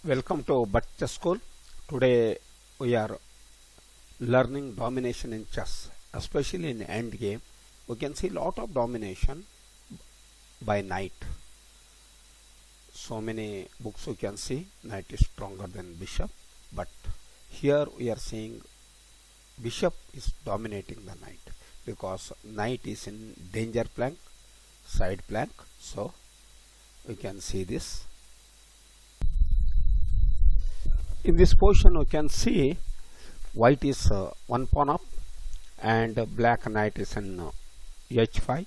Welcome to Bhatt Chess School. Today we are learning domination in chess, especially in end game. We can see lot of domination by knight. So many books we can see knight is stronger than bishop, but here we are seeing bishop is dominating the knight because knight is in danger plank, side plank. So we can see this. In this position we can see white is one pawn up and black knight is in h5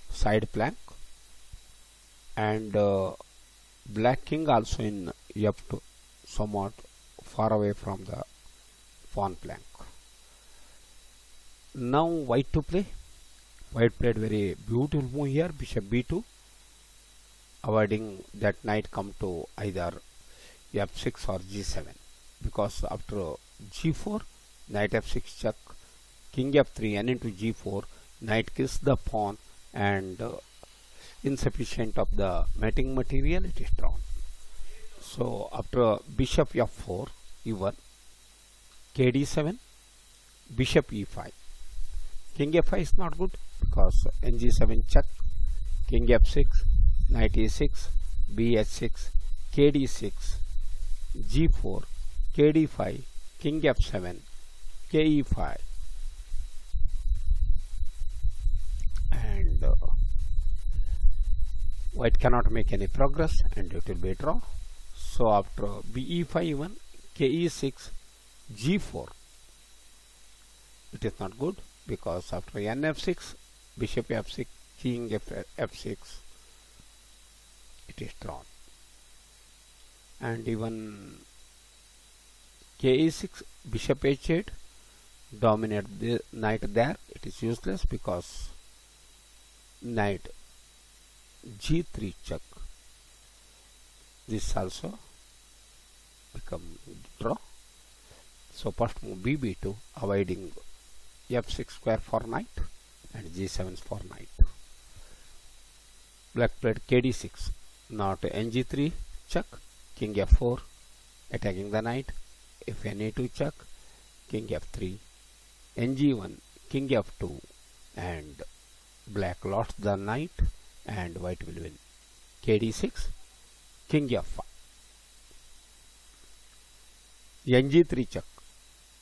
side plank, and black king also in f2 somewhat far away from the pawn plank. Now white to play. White played very beautiful move here, bishop b2, avoiding that knight come to either f6 or g7, because after g4 knight f6 check, king f3 and into g4 knight kills the pawn, and insufficient of the mating material, it is drawn. So after bishop f4 e1, kd7, bishop e5, king f5 is not good because ng7 check, king f6, knight e6, bh6, kd6, g4, kd5, king f7, ke5, and white cannot make any progress and it will be a draw. So after be5 even, ke6, g4, it is not good because after nf6, bishop f6, king f6, it is drawn. And even ke6, bishop h8, dominate the knight there, it is useless because knight g3 check, this also become draw. So first move bb2, avoiding f6 square for knight and g7 for knight. Black played kd6, not ng3 check, king f4, attacking the knight, if na2 check, king f3, ng1, king f2, and black lost the knight and white will win. kd6, king f5, ng3 check.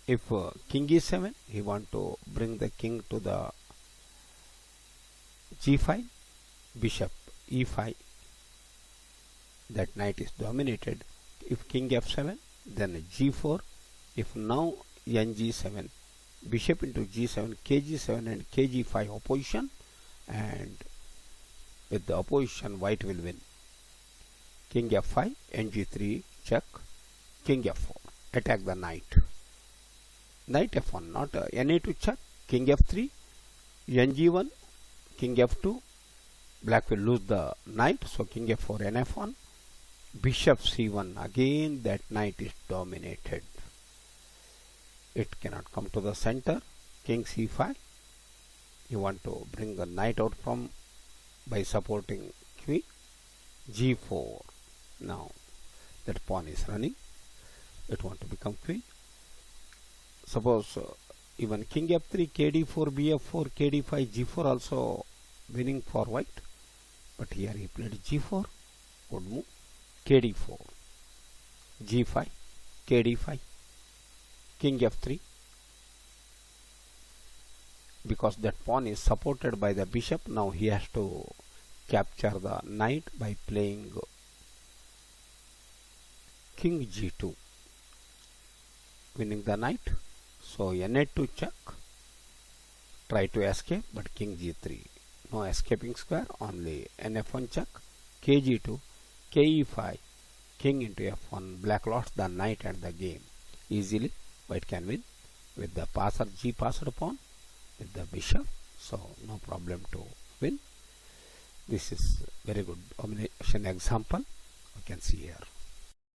If king e7, he want to bring the king to the g5, bishop e5, that knight is dominated. If king f7, then g4. If now ng7, bishop into g7, kg7 and kg5 opposition, and with the opposition white will win. King f5, ng3 check, king f4, attack the knight. Knight f1, not na2 check, king f3, ng1, king f2, black will lose the knight, so king f4, nf1, bishop c1, again that knight is dominated. It cannot come to the center. King c5, you want to bring the knight out from by supporting queen. g4, now that pawn is running, it want to become queen. Suppose even king f3, kd4, bf4, kd5, g4 also winning for white, but here he played g4, good move, kd4, g5, kd5, king f3, because that pawn is supported by the bishop. Now he has to capture the knight by playing king g2, winning the knight. So na2 check, try to escape, but king g3, no escaping square, only nf1 check, kg2, ke5, king into f1, black lost the knight and the game. Easily white can win with the passer, g passed pawn with the bishop, so no problem to win. This is very good domination example we can see here.